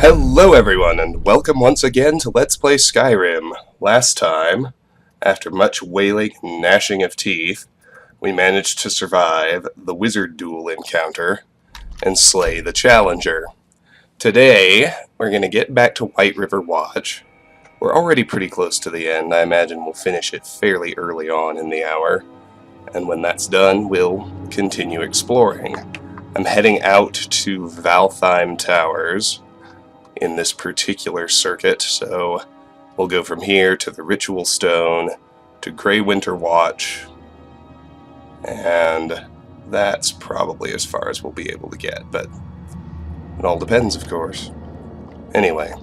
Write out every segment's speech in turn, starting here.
Hello everyone, and welcome once again to Let's Play Skyrim. Last time, after much wailing and gnashing of teeth, we managed to survive the wizard duel encounter and slay the challenger. Today, we're going to get back to White River Watch. We're already pretty close to the end. I imagine we'll finish it fairly early on in the hour. And when that's done, we'll continue exploring. I'm heading out to Valtheim Towers in this particular circuit, so we'll go from here to the Ritual Stone, to Grey Winter Watch, and that's probably as far as we'll be able to get, but it all depends, of course. Anyway,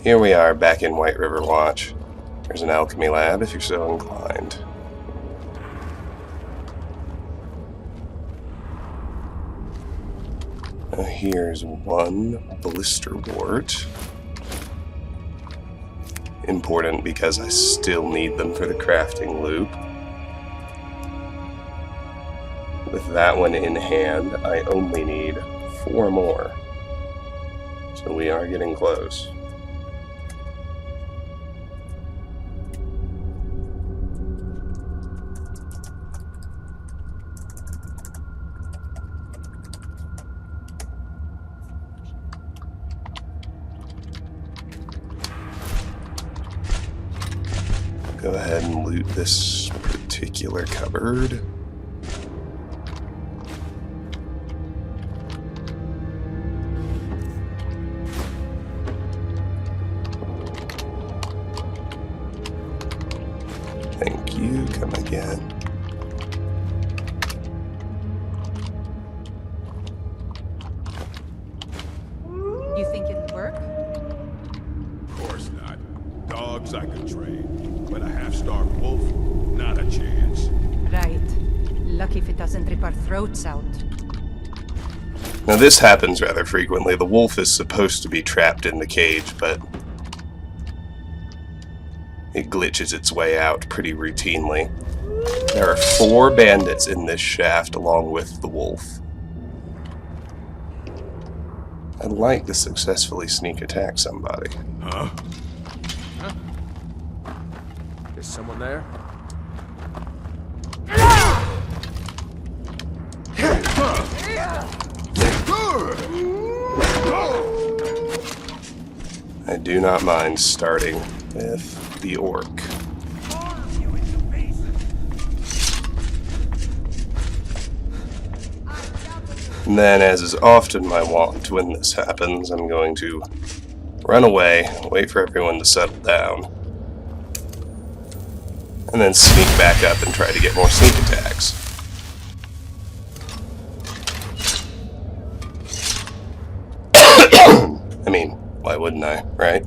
here we are back in White River Watch. There's an alchemy lab if you're so inclined. Here's one Blisterwort. Important because I still need them for the crafting loop. With that one in hand, I only need 4 more. So we are getting close. Go ahead and loot this particular cupboard. Thank you, come again. You think it'll work? Of course not. Dogs I could train, but a half-starved wolf, not a chance. Right. Lucky if it doesn't rip our throats out. Now this happens rather frequently. The wolf is supposed to be trapped in the cage, but it glitches its way out pretty routinely. There are 4 bandits in this shaft along with the wolf. I'd like to successfully sneak attack somebody. Huh? Is someone there? I do not mind starting with the orc. And then, as is often my wont when this happens, I'm going to run away, wait for everyone to settle down, and then sneak back up and try to get more sneak attacks. I mean, why wouldn't I, right?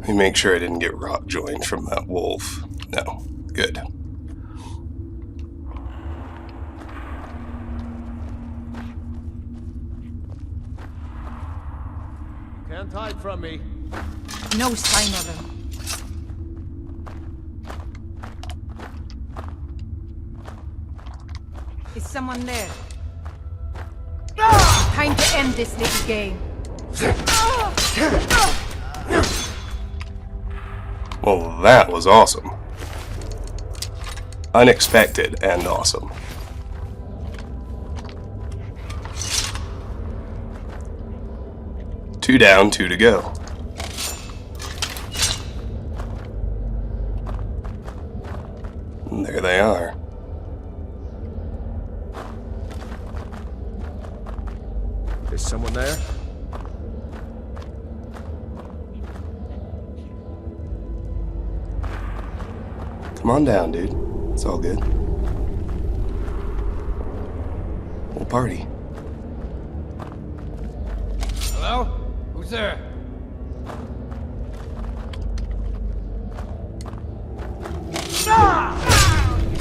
Let me make sure I didn't get rock joined from that wolf. No. Good. Can't hide from me. No sign of him. Is someone there? Time to end this little game. Well, that was awesome. Unexpected and awesome. Two down, 2 to go. And there they are. Is someone there? Come on down, dude. It's all good. We'll party. Hello? Who's there?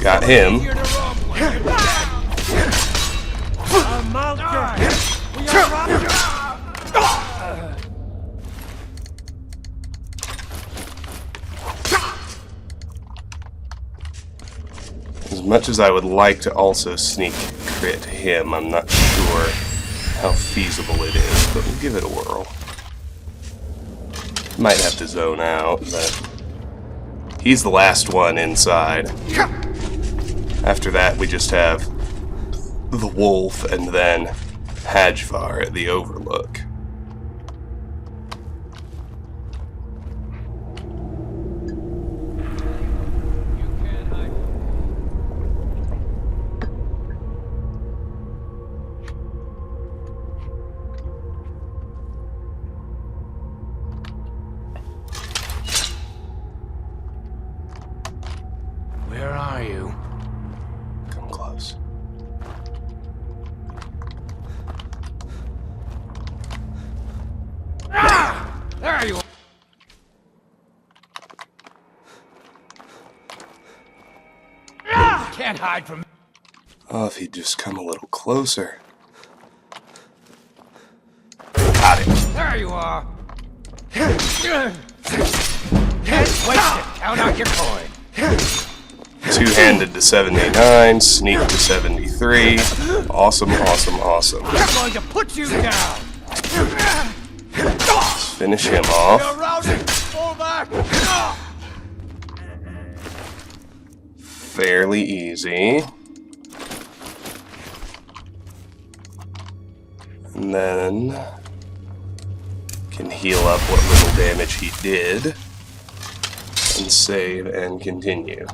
Got him. As much as I would like to also sneak crit him, I'm not sure how feasible it is, but we'll give it a whirl. Might have to zone out, but he's the last one inside. After that, we just have the wolf and then Hajvarr at the Overlook. Where are you? Come close. There you are! Can't hide from me. Oh, if he'd just come a little closer. Got him. There you are! Can't waste it! Count out your coin! Two-handed to 79, sneak to 73. Awesome, awesome, awesome. I'm going to put you down! Let's finish him off. You're routing! Fall back! Fairly easy. And then can heal up what little damage he did. And save and continue.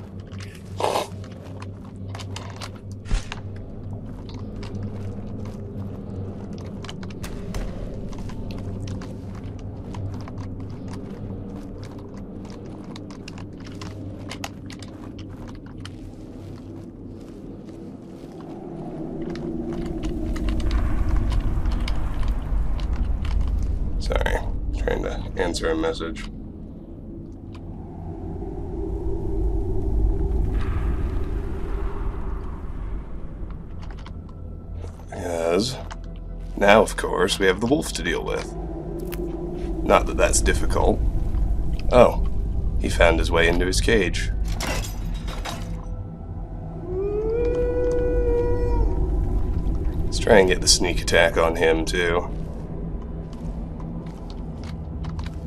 Sorry, trying to answer a message. Yes. Now, of course, we have the wolf to deal with. Not that that's difficult. Oh, he found his way into his cage. Let's try and get the sneak attack on him, too.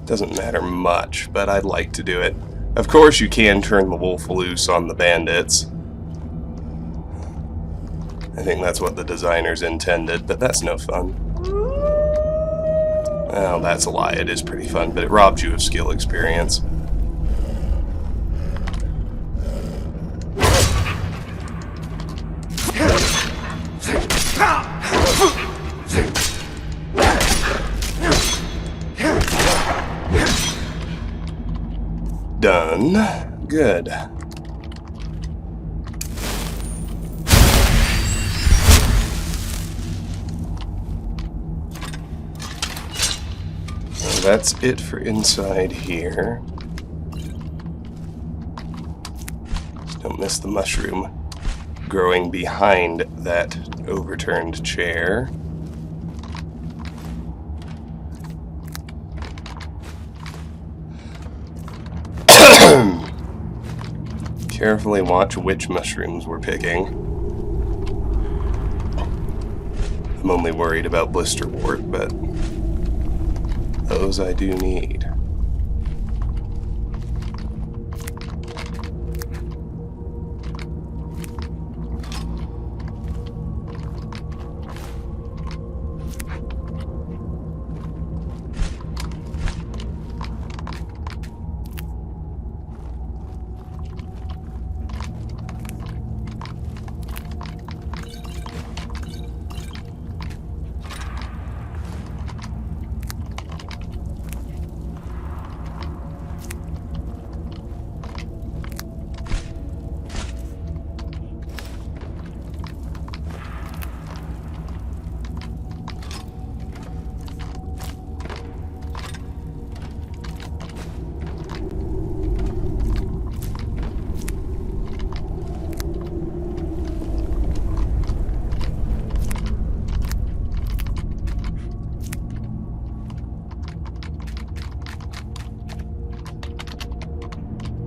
Doesn't matter much, but I'd like to do it. Of course, you can turn the wolf loose on the bandits. I think that's what the designers intended, but that's no fun. Well, that's a lie. It is pretty fun, but it robs you of skill experience. Done. Good. So that's it for inside here. Just don't miss the mushroom growing behind that overturned chair. Carefully watch which mushrooms we're picking. I'm only worried about Blisterwort, but those I do need.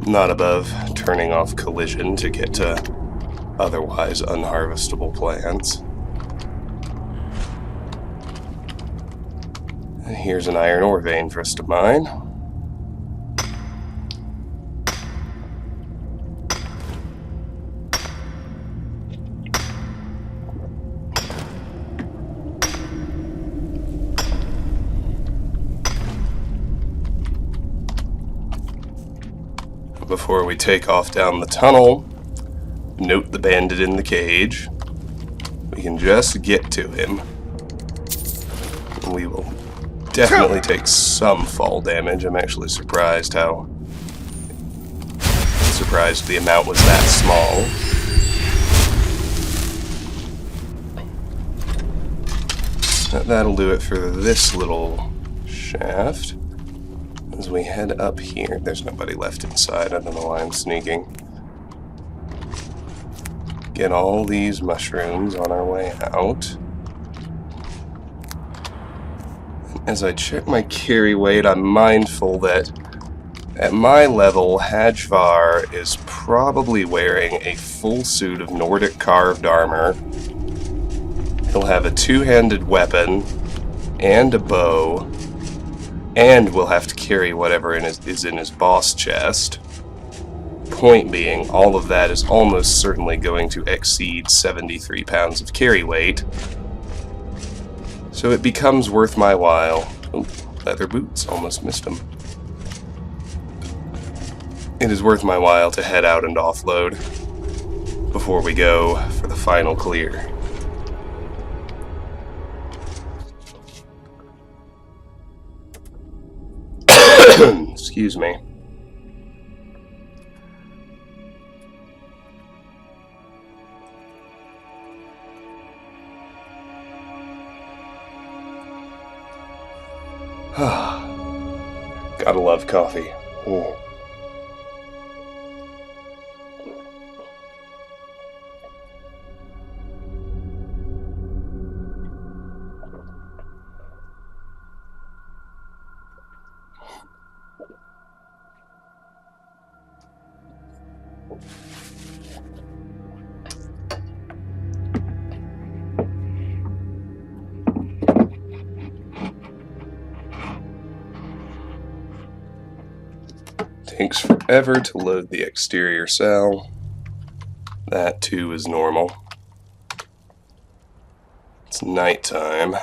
Not above turning off collision to get to otherwise unharvestable plants. And here's an iron ore vein for us to mine. Before we take off down the tunnel, note the bandit in the cage. We can just get to him. We will definitely take some fall damage. I'm actually surprised the amount was that small. That'll do it for this little shaft. As we head up here, there's nobody left inside. I don't know why I'm sneaking. Get all these mushrooms on our way out. As I check my carry weight, I'm mindful that at my level, Hajvarr is probably wearing a full suit of Nordic carved armor. He'll have a two-handed weapon and a bow. And we'll have to carry whatever is in his boss chest. Point being, all of that is almost certainly going to exceed 73 pounds of carry weight. So it becomes worth my while. Oh, leather boots, almost missed them. It is worth my while to head out and offload before we go for the final clear. Excuse me. Gotta love coffee. Ooh. Takes forever to load the exterior cell. That too is normal. It's nighttime.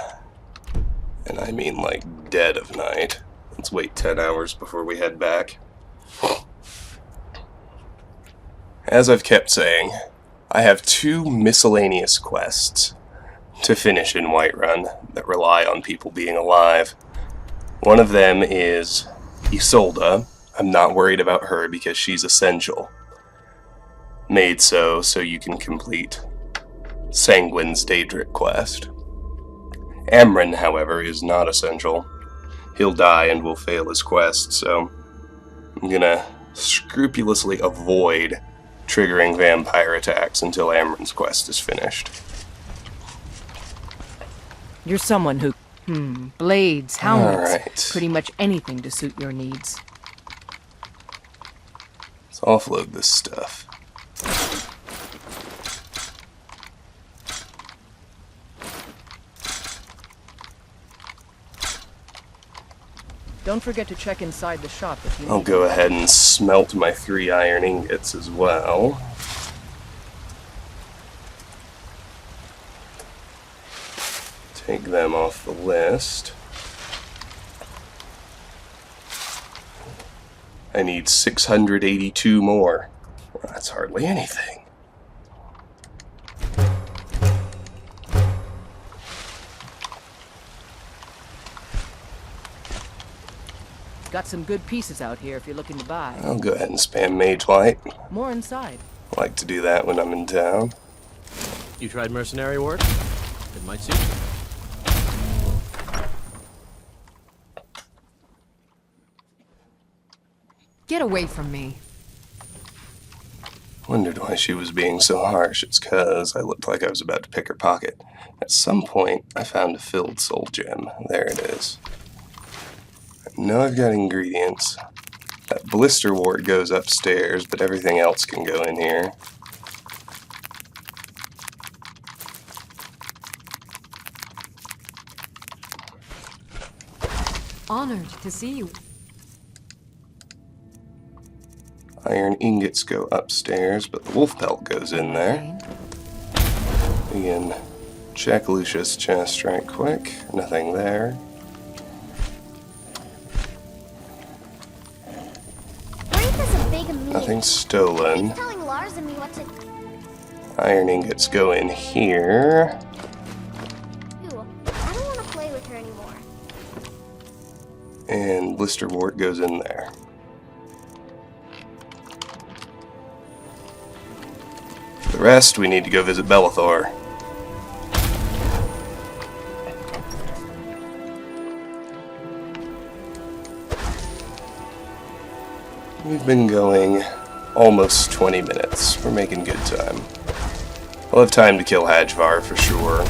And I mean like dead of night. Let's wait 10 hours before we head back. As I've kept saying, I have 2 miscellaneous quests to finish in Whiterun that rely on people being alive. One of them is Isolde. I'm not worried about her because she's essential. Made so you can complete Sanguine's Daedric quest. Amryn, however, is not essential. He'll die and will fail his quest, so I'm gonna scrupulously avoid triggering vampire attacks until Amryn's quest is finished. You're someone who... blades, helmets, Alright. pretty much anything to suit your needs. Let's offload this stuff. Don't forget to check inside the shop if you need. I'll go ahead and smelt my 3 iron ingots as well. Take them off the list. I need 682 more. Well, that's hardly anything. Got some good pieces out here if you're looking to buy. I'll go ahead and spam Mage Light. More inside. I like to do that when I'm in town. You tried mercenary work? It might suit you. Get away from me. Wondered why she was being so harsh. It's 'cause I looked like I was about to pick her pocket. At some point, I found a filled soul gem. There it is. I know I've got ingredients. That Blisterwort goes upstairs, but everything else can go in here. Honored to see you. Iron ingots go upstairs, but the wolf pelt goes in there. We can check Lucius' chest right quick. Nothing there. Wraith is a big meat. Nothing stolen. He's telling Lars and me what to Iron ingots go in here. do. I don't want to play with her anymore. And Blisterwort goes in there. For the rest, we need to go visit Belethor. We've been going almost 20 minutes. We're making good time. We'll have time to kill Hajvarr for sure.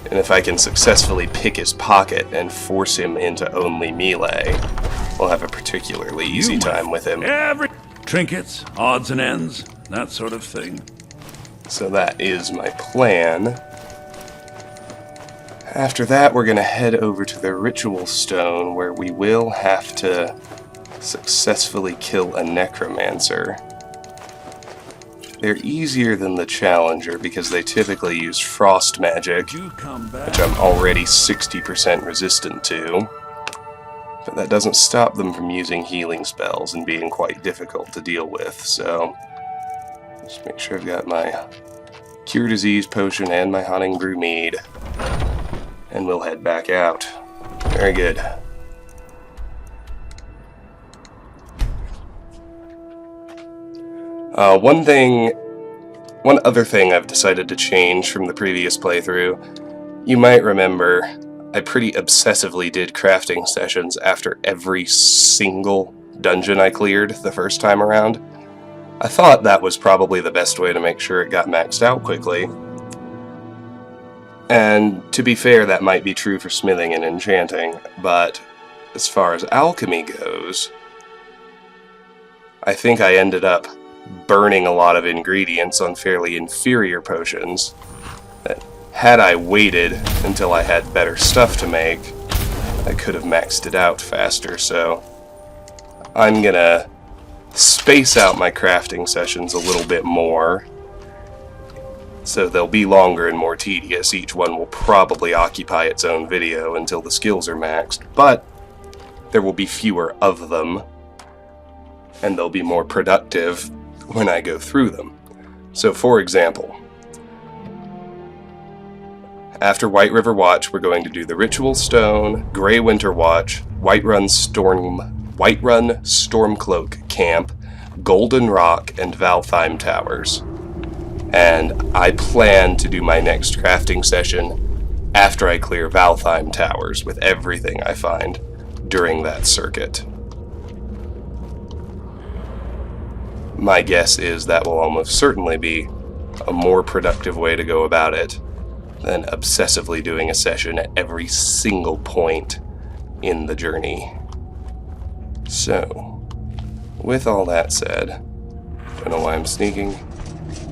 And if I can successfully pick his pocket and force him into only melee, we'll have a particularly easy time with him. Every trinkets, odds and ends, that sort of thing. So that is my plan. After that, we're going to head over to the Ritual Stone, where we will have to successfully kill a Necromancer. They're easier than the Challenger because they typically use Frost magic, You come back. which I'm already 60% resistant to. But that doesn't stop them from using healing spells and being quite difficult to deal with, so just make sure I've got my Cure Disease potion and my Hunting Brew mead. And we'll head back out. Very good. One other thing I've decided to change from the previous playthrough. You might remember I pretty obsessively did crafting sessions after every single dungeon I cleared the first time around. I thought that was probably the best way to make sure it got maxed out quickly. And to be fair, that might be true for smithing and enchanting, but as far as alchemy goes, I think I ended up burning a lot of ingredients on fairly inferior potions that, had I waited until I had better stuff to make, I could have maxed it out faster, so I'm gonna space out my crafting sessions a little bit more. So they'll be longer and more tedious. Each one will probably occupy its own video until the skills are maxed, but there will be fewer of them, and they'll be more productive when I go through them. So for example, after White River Watch, we're going to do the Ritual Stone, Grey Winter Watch, Whiterun Stormcloak Camp, Golden Rock, and Valtheim Towers. And I plan to do my next crafting session after I clear Valtheim Towers with everything I find during that circuit. My guess is that will almost certainly be a more productive way to go about it than obsessively doing a session at every single point in the journey. So, with all that said, don't know why I'm sneaking.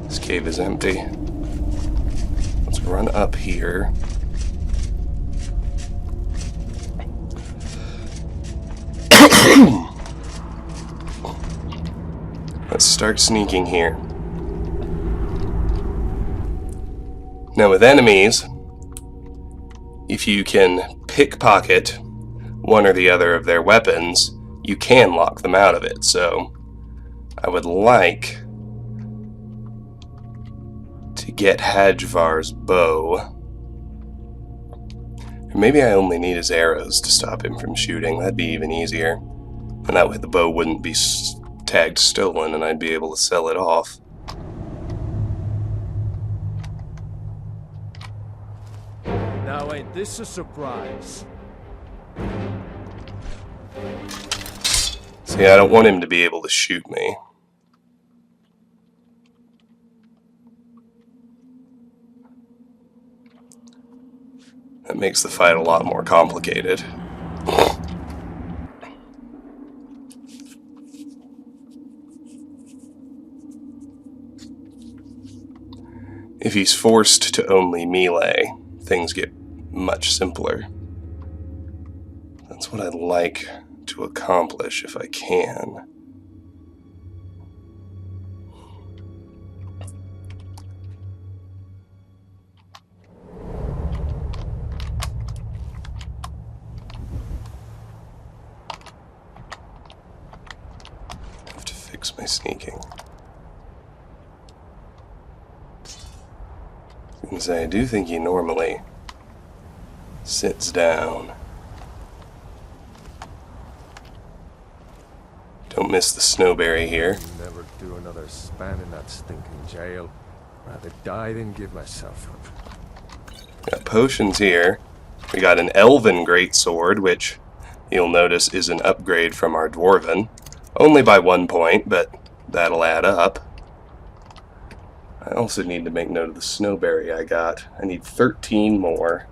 This cave is empty. Let's run up here. Let's start sneaking here. Now with enemies, if you can pickpocket one or the other of their weapons, you can lock them out of it. So I would like to get Hajvar's bow. Or maybe I only need his arrows to stop him from shooting. That'd be even easier. And that way the bow wouldn't be tagged stolen and I'd be able to sell it off. Now ain't this a surprise? See, I don't want him to be able to shoot me. That makes the fight a lot more complicated. If he's forced to only melee, things get much simpler. That's what I'd like to accomplish if I can. Have to fix my sneaking. I do think he normally sits down. Don't miss the Snowberry here. Never do another span in that stinking jail. Rather die than give myself up. Got potions here. We got an Elven Greatsword, which you'll notice is an upgrade from our Dwarven. Only by 1 point, but that'll add up. I also need to make note of the Snowberry I got. I need 13 more.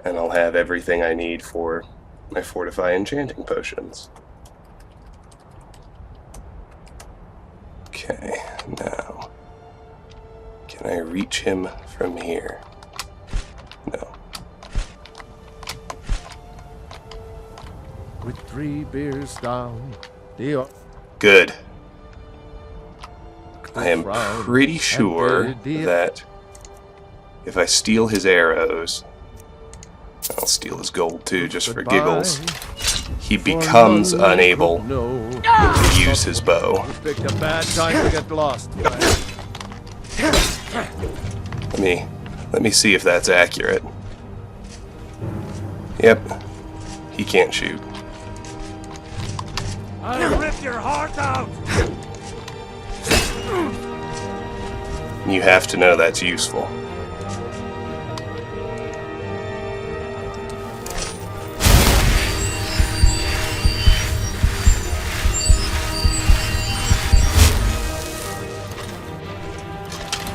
And I'll have everything I need for my Fortify Enchanting Potions. Okay, now, can I reach him from here? No. With 3 beers down, the Good. I am pretty sure that if I steal his arrows, I'll steal his gold too, just for giggles, he becomes unable to use his bow. picked a bad time to get lost. Let me see if that's accurate. Yep, he can't shoot. I'll rip your heart out! You have to know that's useful.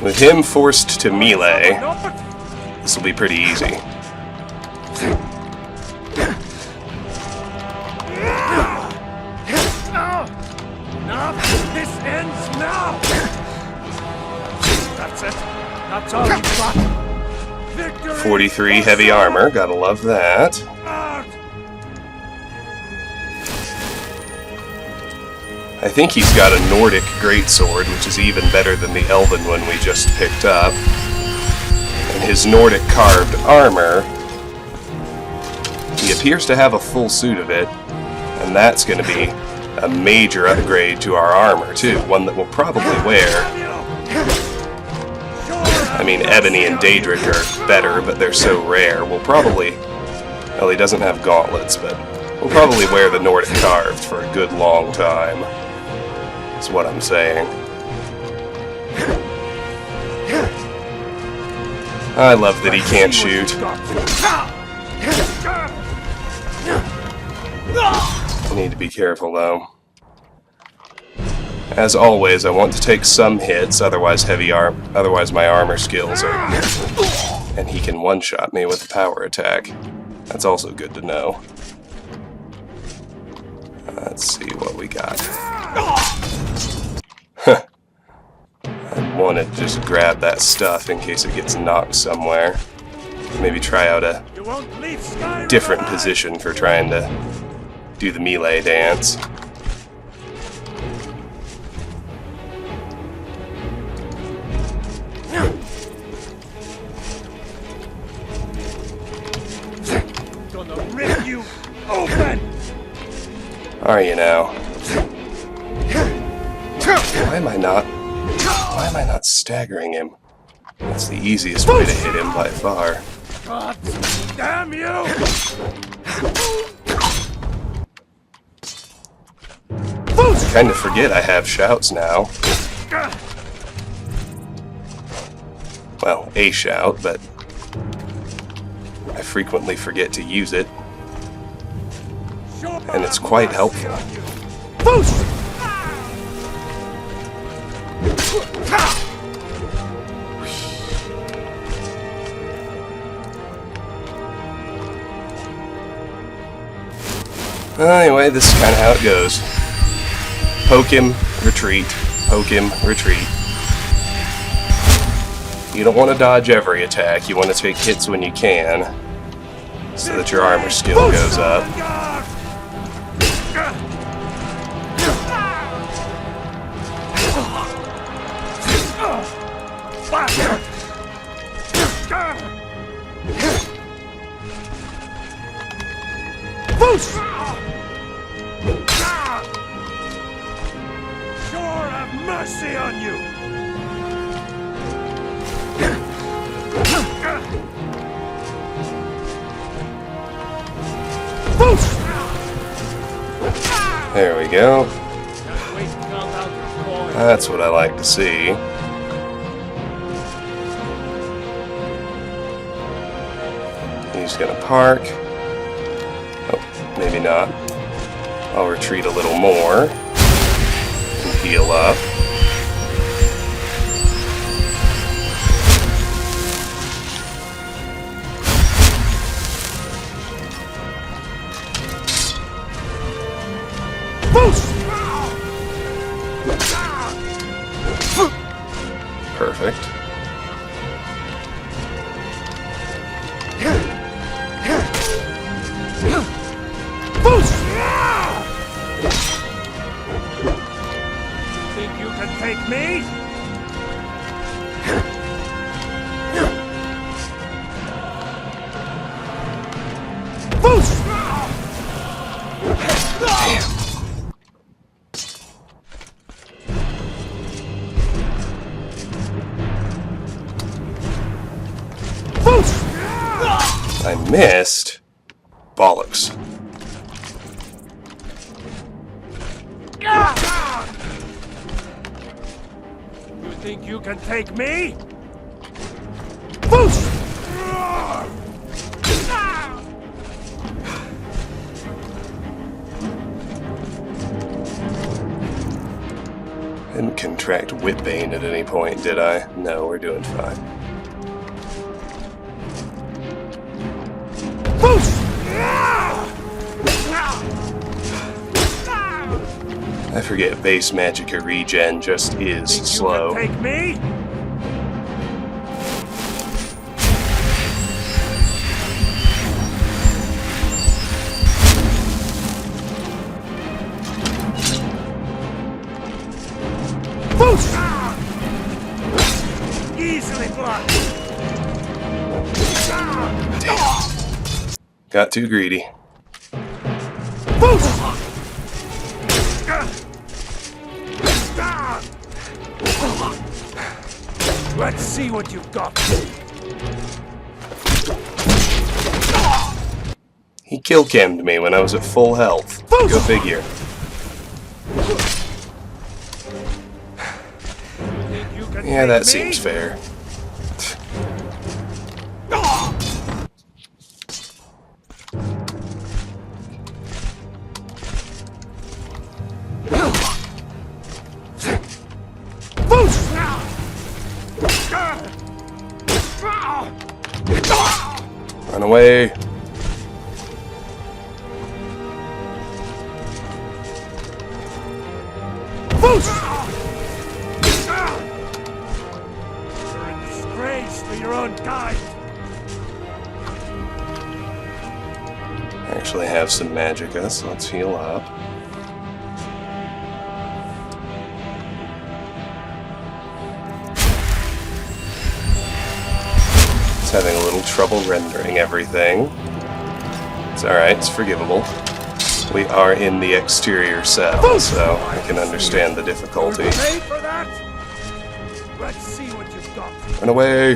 With him forced to melee, this will be pretty easy. This ends now! That's it. That's all you've got. Victory! 43 heavy armor, gotta love that. I think he's got a Nordic greatsword, which is even better than the Elven one we just picked up. And his Nordic carved armor, he appears to have a full suit of it, and that's going to be a major upgrade to our armor too, one that we'll probably wear. I mean, Ebony and Daedric are better, but they're so rare. We'll probably, well, he doesn't have gauntlets, but we'll probably wear the Nordic carved for a good long time. That's what I'm saying. I love that he can't shoot. I need to be careful though. As always, I want to take some hits, otherwise my armor skills are... And he can one-shot me with a power attack. That's also good to know. Let's see what we got. I want to just grab that stuff in case it gets knocked somewhere. Maybe try out a different position for trying to do the melee dance. Gonna rip you open! Are you now? Why am I not staggering him? That's the easiest way to hit him by far. God damn you! I kind of forget I have shouts now. Well, a shout, but I frequently forget to use it. And it's quite helpful. Anyway, this is kind of how it goes. Poke him, retreat. Poke him, retreat. You don't want to dodge every attack. You want to take hits when you can. so that your armor skill goes up. Sure, have mercy on you! There we go. That's what I like to see. He's gonna park. Oh, maybe not. I'll retreat a little more and heal up. Perfect. Think you can take me? I missed. Bollocks. You think you can take me? Didn't contract Whitbane at any point, did I? No, we're doing fine. I forget base magicka regen just is Think slow. you can take me? Easily blocked. Got too greedy. Let's see what you've got. He kill-cammed me when I was at full health. Go figure. Think you can Yeah, take that me? seems fair. Run away. You're a disgrace to your own kind. I actually have some magicka, so let's heal up. It's having a little trouble rendering everything. It's alright, it's forgivable. We are in the exterior cell, so I can understand the difficulty. Pay for that? Let's see what you've got. Run away!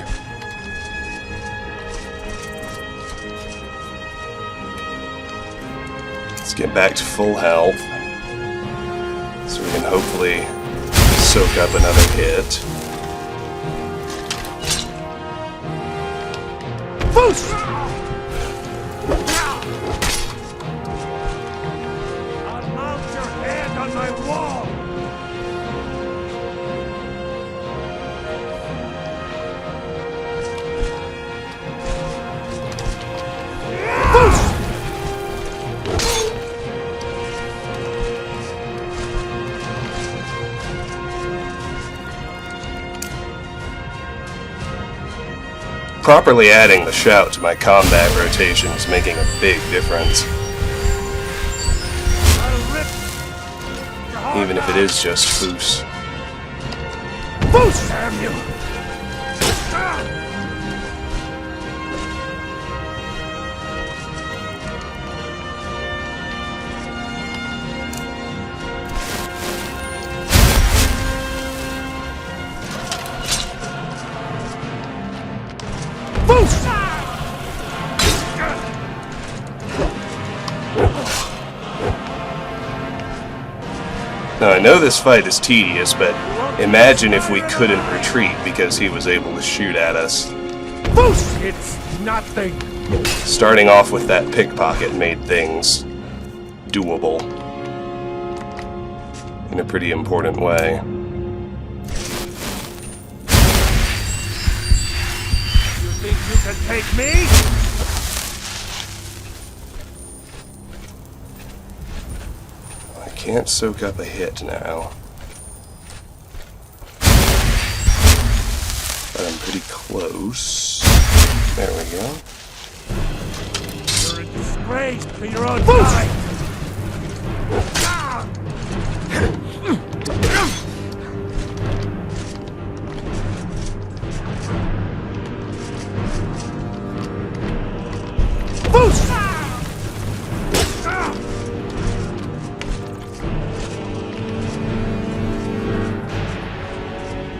Let's get back to full health, so we can hopefully soak up another hit. I'll mount your head on my wall. Properly adding the shout to my combat rotation is making a big difference. Even if it is just foos. Foos! Damn you! Now I know this fight is tedious, but imagine if we couldn't retreat because he was able to shoot at us. It's nothing. Starting off with that pickpocket made things doable in a pretty important way. You think you can take me? I can't soak up a hit now. But I'm pretty close. There we go. You're a disgrace to your own kind.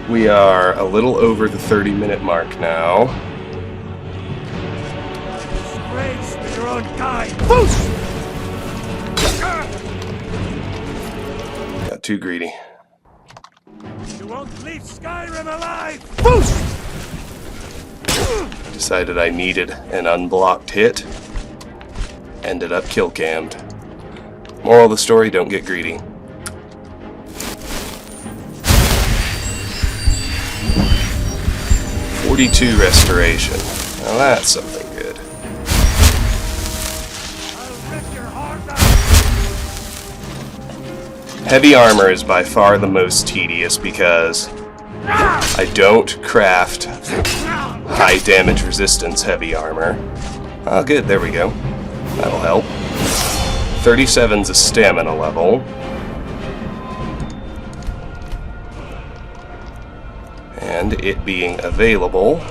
We are a little over the 30-minute mark now. Disgrace to your own kind. Got too greedy. You won't leave Skyrim alive. Decided I needed an unblocked hit. Ended up kill cammed. Moral of the story, don't get greedy. .42 restoration. Now that's something good. I'll rip your heart out. Heavy armor is by far the most tedious because I don't craft high damage resistance heavy armor. Oh good, there we go. That'll help. 37's a stamina level. And it being available,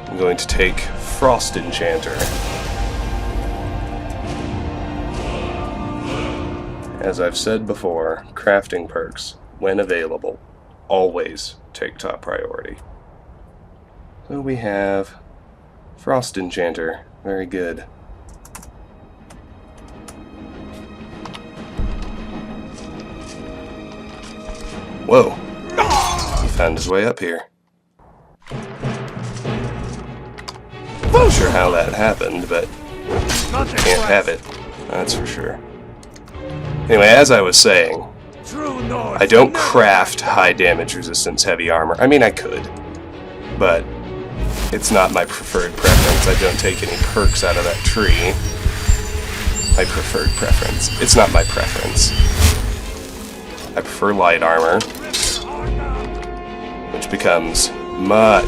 I'm going to take Frost Enchanter. As I've said before, crafting perks, when available, always take top priority. So we have Frost Enchanter, very good. Whoa. He found his way up here. Not sure how that happened, but can't have it. That's for sure. Anyway, as I was saying, I don't craft high damage resistance heavy armor. I mean, I could, but it's not my preferred preference. I don't take any perks out of that tree. My preferred preference. It's not my preference. I prefer light armor, which becomes mud.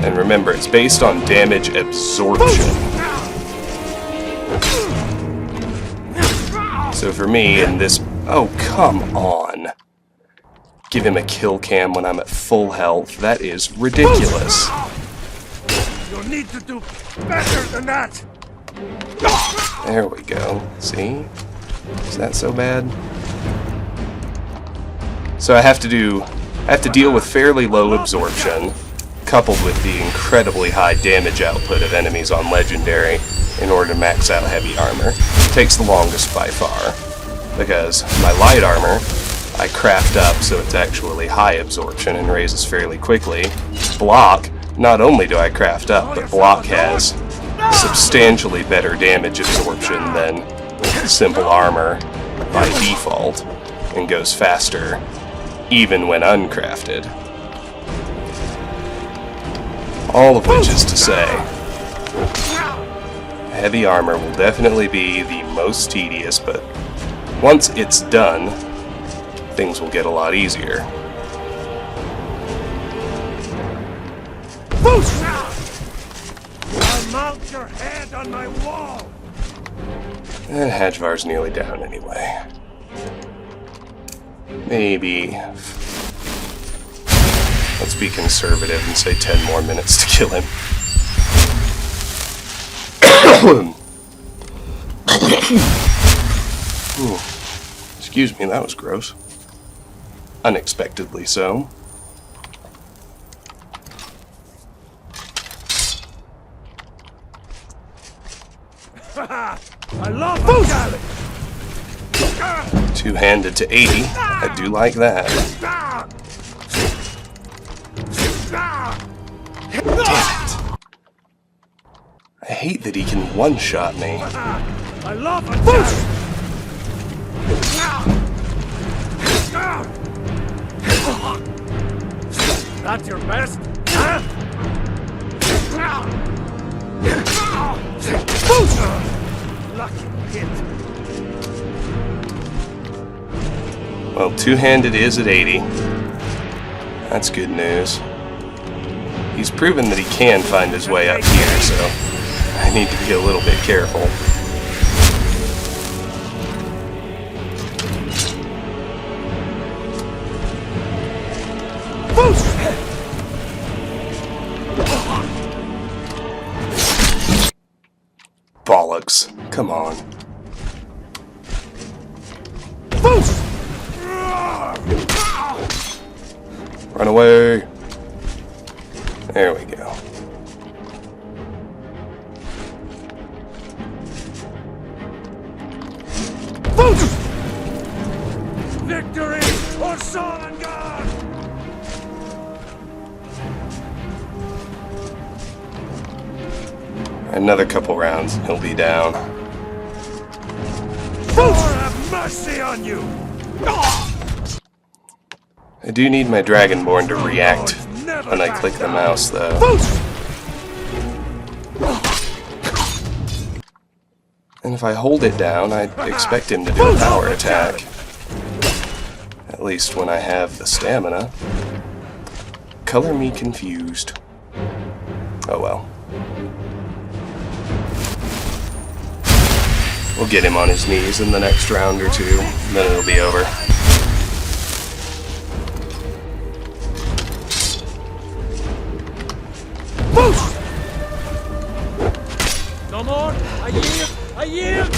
And remember, it's based on damage absorption. So for me, in this... Oh, come on. Give him a kill cam when I'm at full health. That is ridiculous. You'll need to do better than that. There we go. See? Is that so bad? So I have to deal with fairly low absorption, coupled with the incredibly high damage output of enemies on Legendary in order to max out heavy armor. It takes the longest by far, because my light armor I craft up so it's actually high absorption and raises fairly quickly. Block, not only do I craft up, but block has substantially better damage absorption than simple armor by default, and goes faster even when uncrafted. All of which is to say, heavy armor will definitely be the most tedious, but once it's done, things will get a lot easier. Mount your head on my wall! And Hajvar's nearly down anyway. Maybe... let's be conservative and say 10 more minutes to kill him. Ooh. Excuse me, that was gross. Unexpectedly so. I love the Two-handed to 80. I do like that. Damn it. I hate that he can one-shot me. I love a That's your best? Lucky hit. Well, two-handed is at 80. That's good news. He's proven that he can find his way up here, so I need to be a little bit careful. Bollocks. Come on. Run away. There we go. Victory or Sovngarde! Another couple rounds, he'll be down. Lord have mercy on you! I do need my Dragonborn to react when I click the mouse, though. And if I hold it down, I expect him to do a power attack. At least when I have the stamina. Color me confused. Oh well. We'll get him on his knees in the next round or two, then it'll be over. No more! I yield! I yield!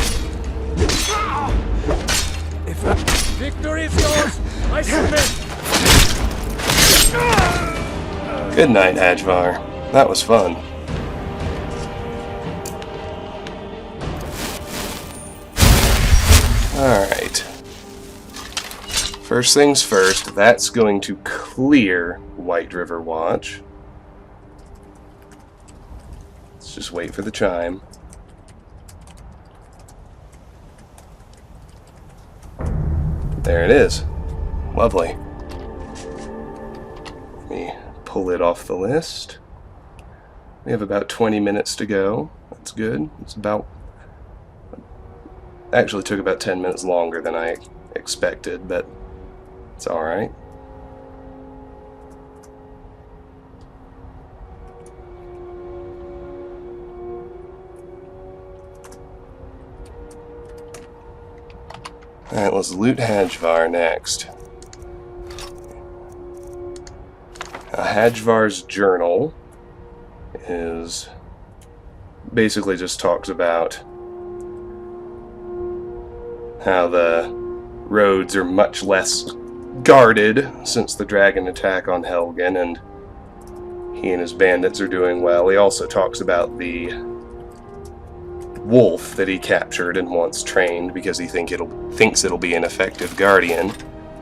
If victory is yours, I submit! Good night, Hajvarr. That was fun. Alright. First things first, that's going to clear White River Watch. Let's just wait for the chime. There it is. Lovely. Let me pull it off the list. We have about 20 minutes to go. That's good. It's about... actually took about 10 minutes longer than I expected, but it's alright. Alright, let's loot Hajvarr next. Hajvarr's journal is basically just talks about how the roads are much less guarded since the dragon attack on Helgen, and he and his bandits are doing well. He also talks about the wolf that he captured and wants trained because he thinks it'll be an effective guardian.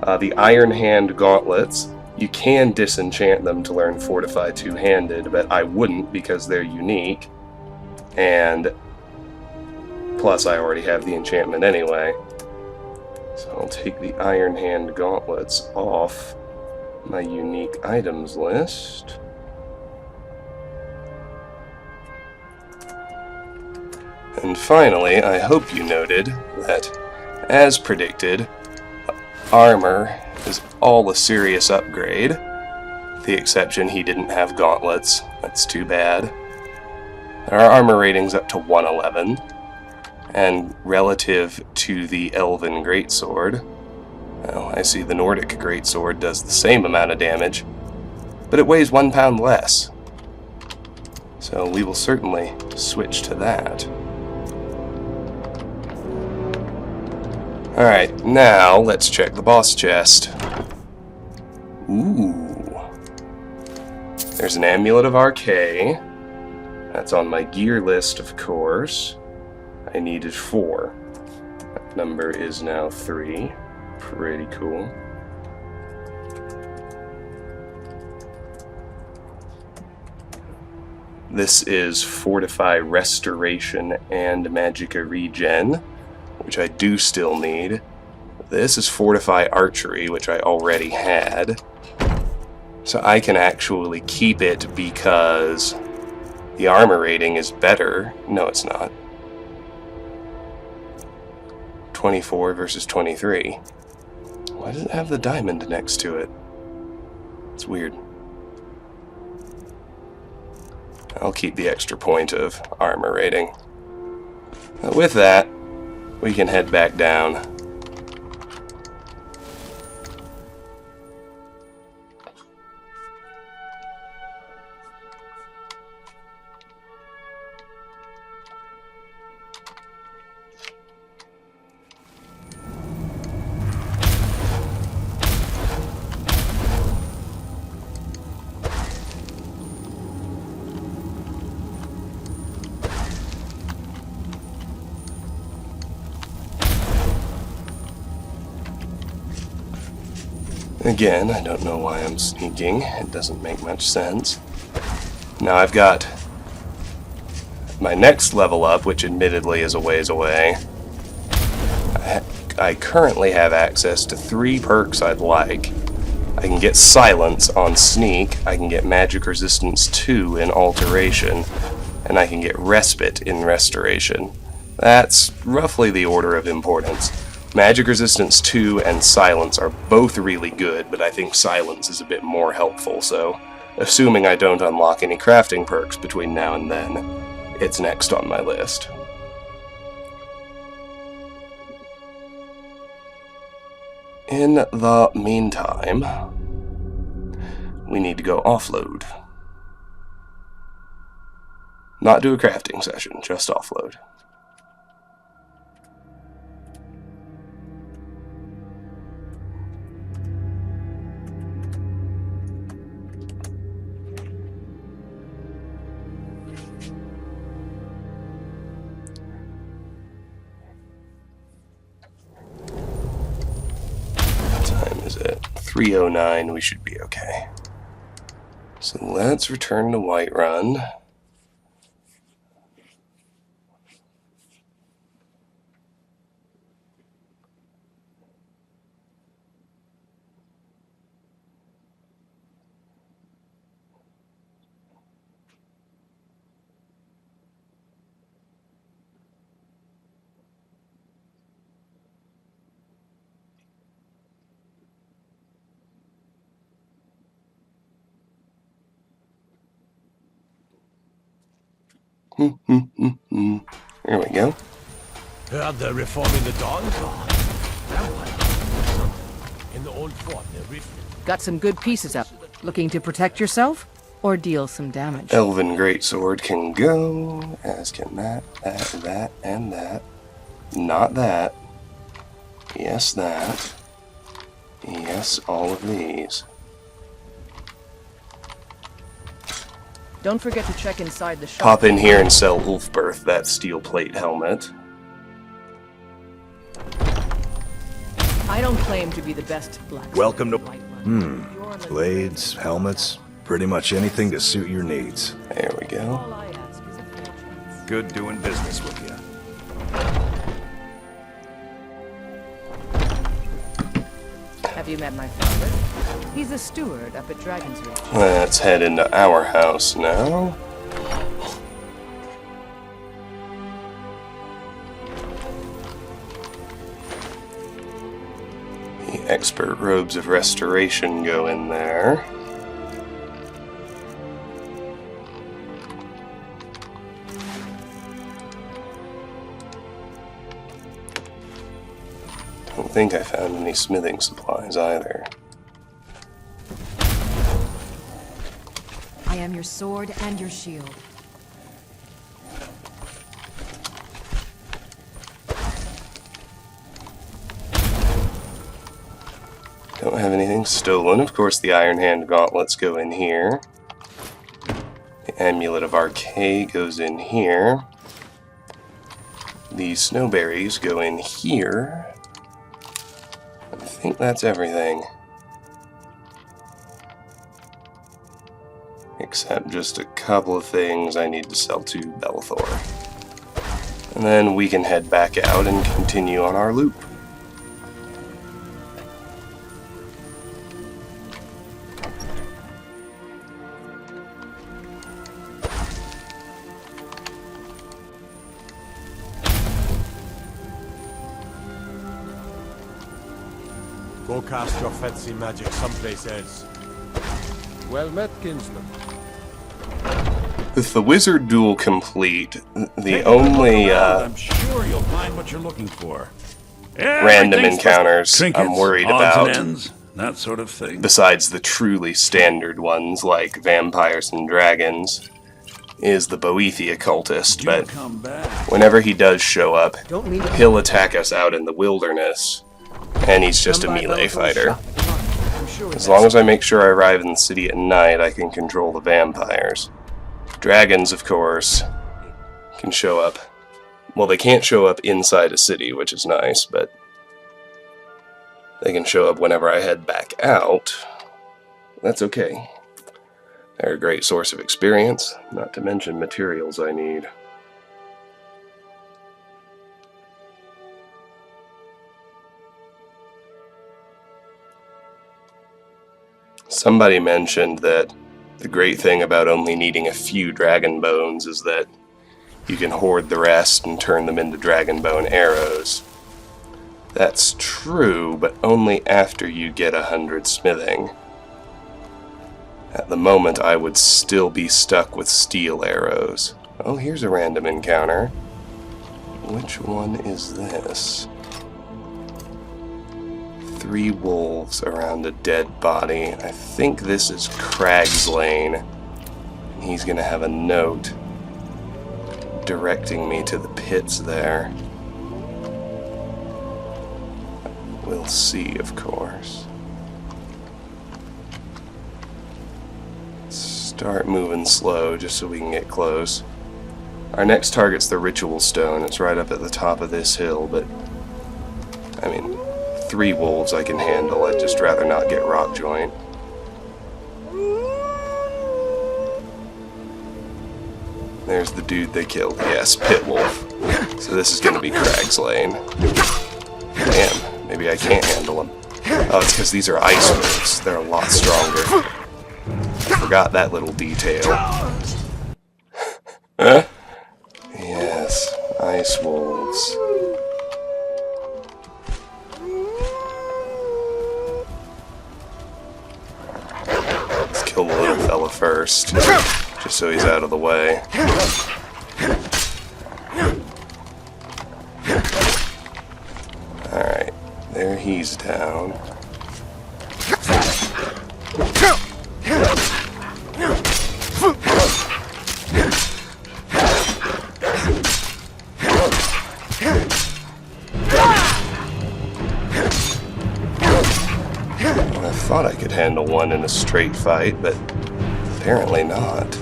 The Ironhand Gauntlets, you can disenchant them to learn Fortify two-handed, but I wouldn't because they're unique, and plus I already have the enchantment anyway. So I'll take the Ironhand Gauntlets off my unique items list. And finally, I hope you noted that, as predicted, armor is all a serious upgrade. The exception he didn't have gauntlets. That's too bad. Our armor rating's up to 111, and relative to the Elven Greatsword, well, I see the Nordic Greatsword does the same amount of damage, but it weighs 1 pound less. So we will certainly switch to that. Alright, now let's check the boss chest. Ooh. There's an Amulet of Arkay. That's on my gear list, of course. I needed 4. That number is now 3. Pretty cool. This is Fortify Restoration and Magicka Regen, which I do still need. This is Fortify Archery, which I already had. So I can actually keep it because the armor rating is better. No, it's not. 24 versus 23. Why does it have the diamond next to it? It's weird. I'll keep the extra point of armor rating. But with that, we can head back down. Again, I don't know why I'm sneaking. It doesn't make much sense. Now I've got my next level up, which admittedly is a ways away. I currently have access to 3 perks I'd like. I can get Silence on Sneak, I can get Magic Resistance 2 in Alteration, and I can get Respite in Restoration. That's roughly the order of importance. Magic Resistance 2 and Silence are both really good, but I think Silence is a bit more helpful, so assuming I don't unlock any crafting perks between now and then, it's next on my list. In the meantime, we need to go offload. Not do a crafting session, just offload. Is it 3:09? We should be okay. So let's return to Whiterun. There we go. Heard they're reforming the Dawn Guard. In the old fort near Rift. Got some good pieces up. Looking to protect yourself or deal some damage? Elven Greatsword can go, as can that, and that. Not that. Yes, that. Yes, all of these. Don't forget to check inside the shop. Pop in here and sell Ulfberth that steel plate helmet. I don't claim to be the best blacksmith. Welcome to... Whiterun. Blades, helmets, pretty much anything to suit your needs. There we go. All I ask is a fair chance. Good doing business with you. Have you met my father? He's a steward up at Dragon's Reach. Let's head into our house now. The expert robes of restoration go in there. think I found any smithing supplies either. I am your sword and your shield. Don't have anything stolen. Of course, the Ironhand Gauntlets go in here. The Amulet of Arkay goes in here. The Snowberries go in here. I think that's everything. Except just a couple of things I need to sell to Belethor. And then we can head back out and continue on our loop. Go cast your fancy magic someplace else. Well met, kinsman. With the wizard duel complete, the only I'm sure you'll find what you're looking for. random encounters Trinkets, I'm worried odds about, and ends, that sort of thing. besides the truly standard ones like vampires and dragons, is the Boethia cultist, You'll but come back. whenever he does show up, Don't leave it. he'll attack us out in the wilderness, and he's just a melee fighter. As long as I make sure I arrive in the city at night, I can control the vampires. Dragons, of course, can show up. Well, they can't show up inside a city, which is nice, but they can show up whenever I head back out. That's okay. They're a great source of experience, not to mention materials I need. Somebody mentioned that the great thing about only needing a few dragon bones is that you can hoard the rest and turn them into dragon bone arrows. That's true, but only after you get 100 smithing. At the moment, I would still be stuck with steel arrows. Oh, here's a random encounter. Which one is this? 3 wolves around a dead body. I think this is Cragslane. He's gonna have a note directing me to the pits there. We'll see, of course. Start moving slow just so we can get close. Our next target's the Ritual Stone. It's right up at the top of this hill, but I mean, 3 wolves I can handle. I'd just rather not get rock joint. There's the dude they killed. Yes, Pit Wolf. So this is gonna be Cragslane. Damn, maybe I can't handle him. Oh, it's because these are ice wolves. They're a lot stronger. Forgot that little detail. Huh? Yes, ice wolves. Let's kill the little fella first, just so he's out of the way. Alright, there he's down. I thought I could handle one in a straight fight, but apparently not.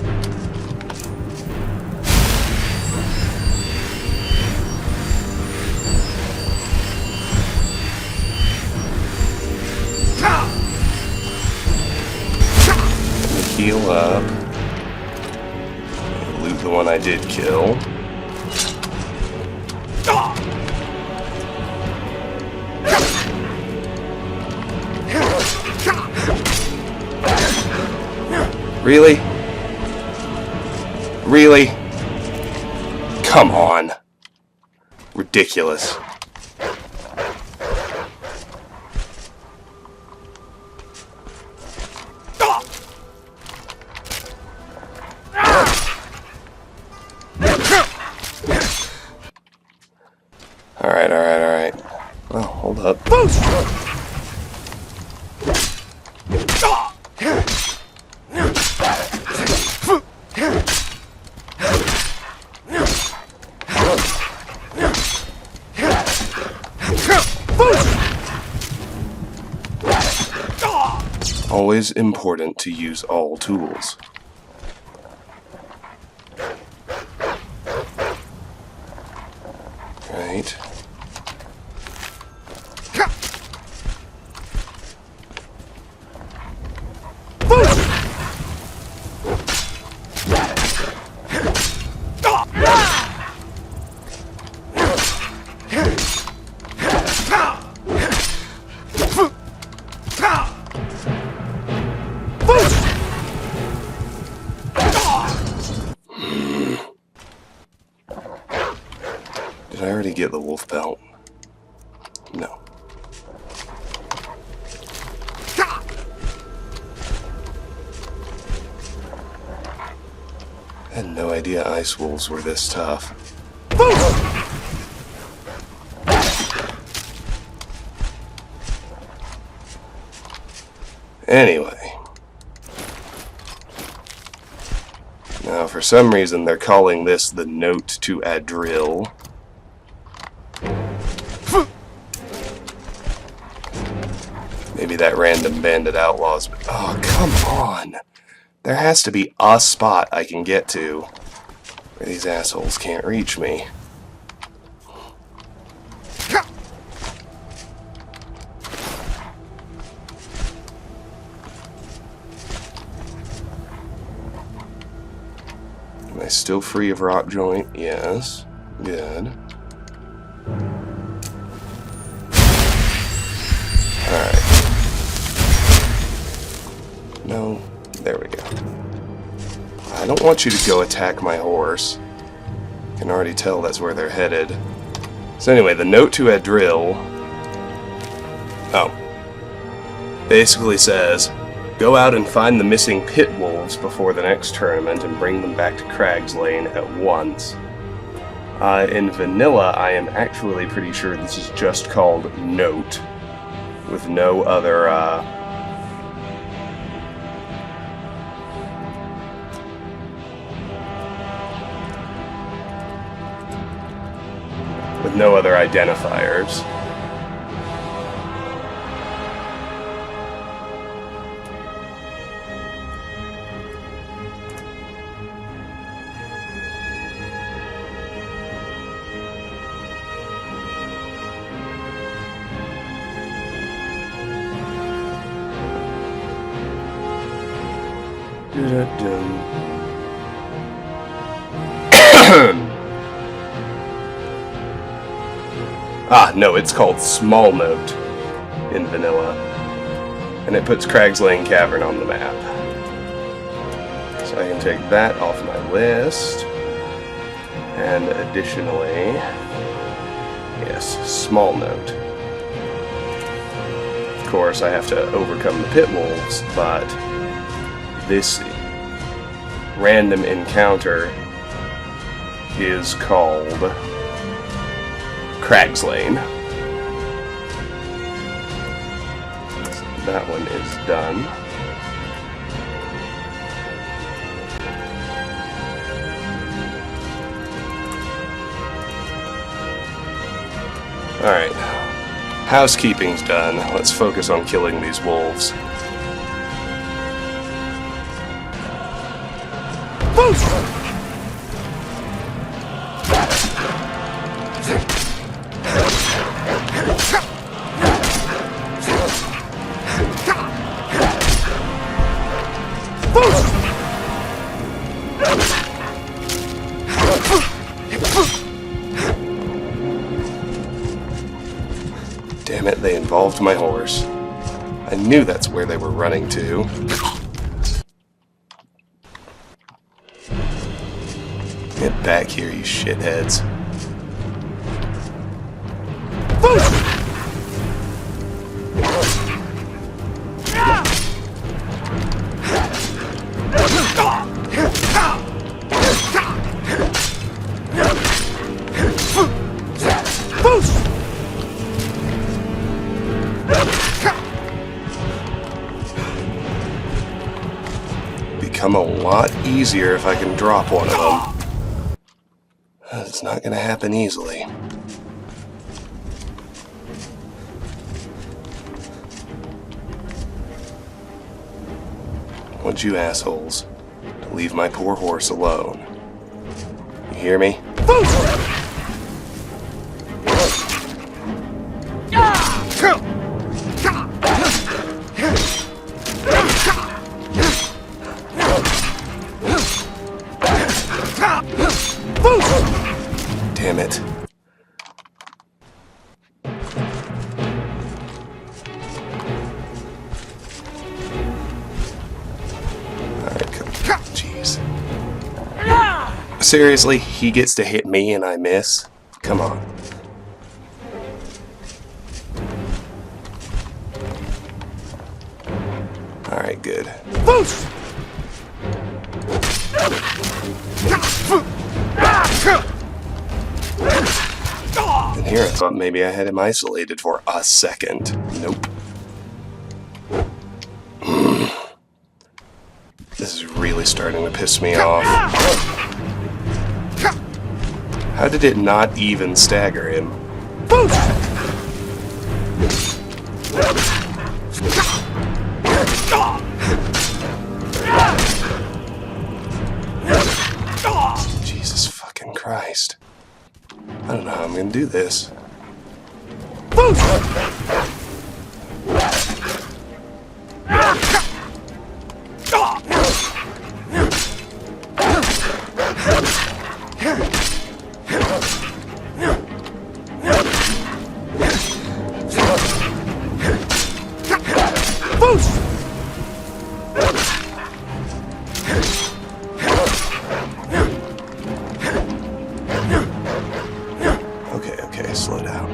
Heal up. Loot the one I did kill. Really? Really? Come on. Ridiculous. Alright. Oh, hold up. Always important to use all tools. Right. Did I already get the wolf belt? No. I had no idea ice wolves were this tough. Anyway. Now, for some reason, they're calling this the Note to Adril. Maybe that random bandit outlaws, but oh, come on! There has to be a spot I can get to where these assholes can't reach me. Am I still free of rock joint? Yes. Good. Alright. No. There we go. I don't want you to go attack my horse. I can already tell that's where they're headed. So anyway, the Note to Adril basically says, go out and find the missing pit wolves before the next tournament and bring them back to Cragslane at once. In vanilla, I am actually pretty sure this is just called Note, with no other identifiers. No, it's called Small Note in vanilla. And it puts Cragslane Cavern on the map. So I can take that off my list. And additionally, yes, Small Note. Of course, I have to overcome the pit wolves, but this random encounter is called Cragslane. So that one is done. Alright. Housekeeping's done. Let's focus on killing these wolves. Damn it, they involved my horse. I knew that's where they were running to. Get back here, you shitheads. Become a lot easier if I can drop one of them. It's not going to happen easily. want you assholes to leave my poor horse alone. You hear me? Damn it. Alright, come on. Jeez. Seriously, he gets to hit me and I miss? Come on. Alright, good. And here I thought maybe I had him isolated for a second. Nope. This is really starting to piss me off. How did it not even stagger him? Jesus fucking Christ. I don't know how I'm gonna do this. Okay, slow down.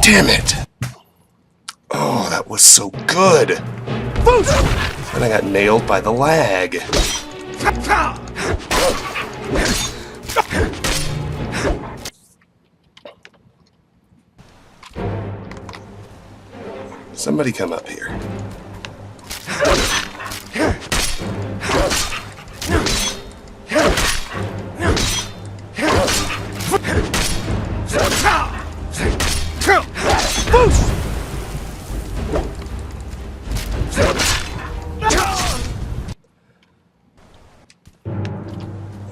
Damn it! Oh, that was so good! And I got nailed by the lag. Somebody come up here.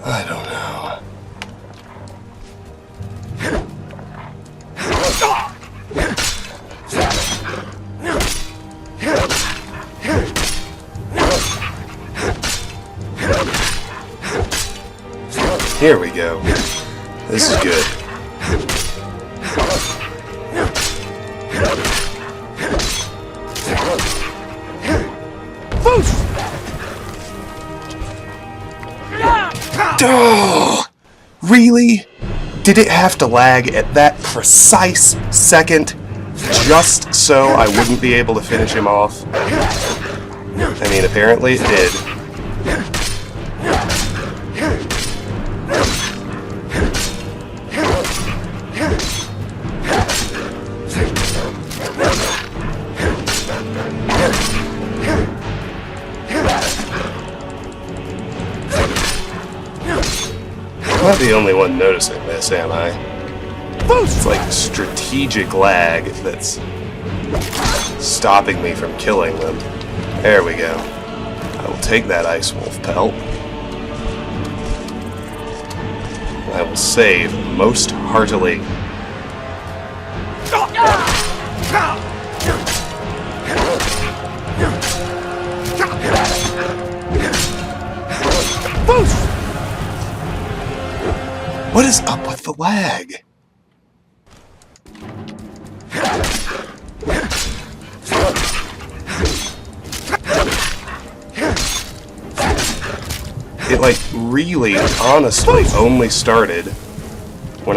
I don't know. Here we go. This is good. Oh, really? Did it have to lag at that precise second just so I wouldn't be able to finish him off? I mean, apparently it did. I'm not the only one noticing this, am I? It's like strategic lag that's stopping me from killing them. There we go. I will take that Ice Wolf pelt. I will save most heartily. What is up with the lag? It like really, honestly, only started when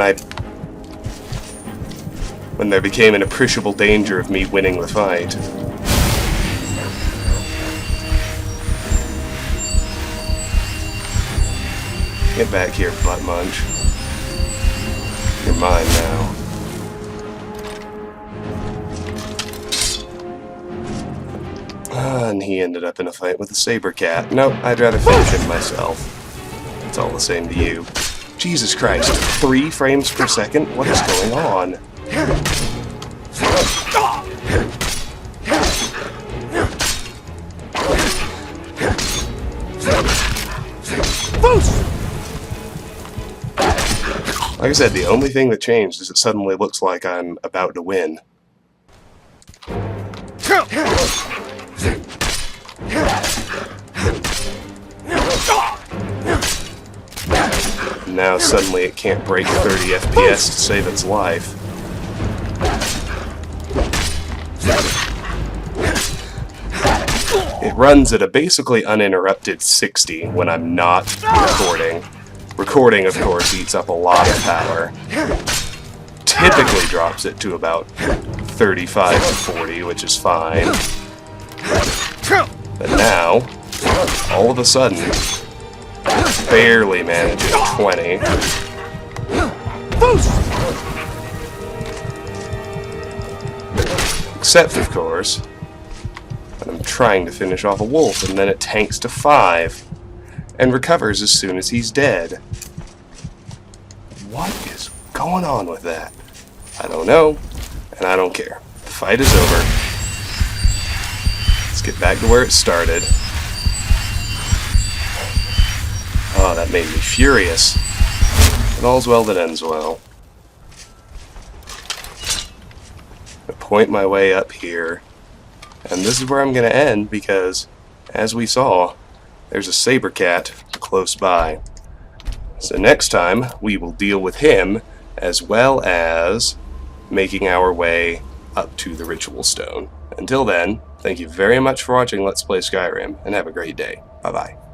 there became an appreciable danger of me winning the fight. Get back here, butt munch. You're mine now. And he ended up in a fight with a saber cat. Nope, I'd rather finish him myself. It's all the same to you. Jesus Christ, 3 frames per second? What is going on? Like I said, the only thing that changed is it suddenly looks like I'm about to win. Now suddenly it can't break 30 FPS to save its life. It runs at a basically uninterrupted 60 when I'm not recording. Recording, of course, eats up a lot of power. Typically drops it to about 35 to 40, which is fine. But now, all of a sudden, barely managing 20. Except, of course, when I'm trying to finish off a wolf, and then it tanks to 5, and recovers as soon as he's dead. What is going on with that? I don't know, and I don't care. The fight is over. Let's get back to where it started. Oh, that made me furious. But all's well that ends well. I point my way up here, and this is where I'm going to end because, as we saw, there's a saber cat close by. So next time, we will deal with him, as well as making our way up to the ritual stone. Until then, thank you very much for watching Let's Play Skyrim, and have a great day. Bye-bye.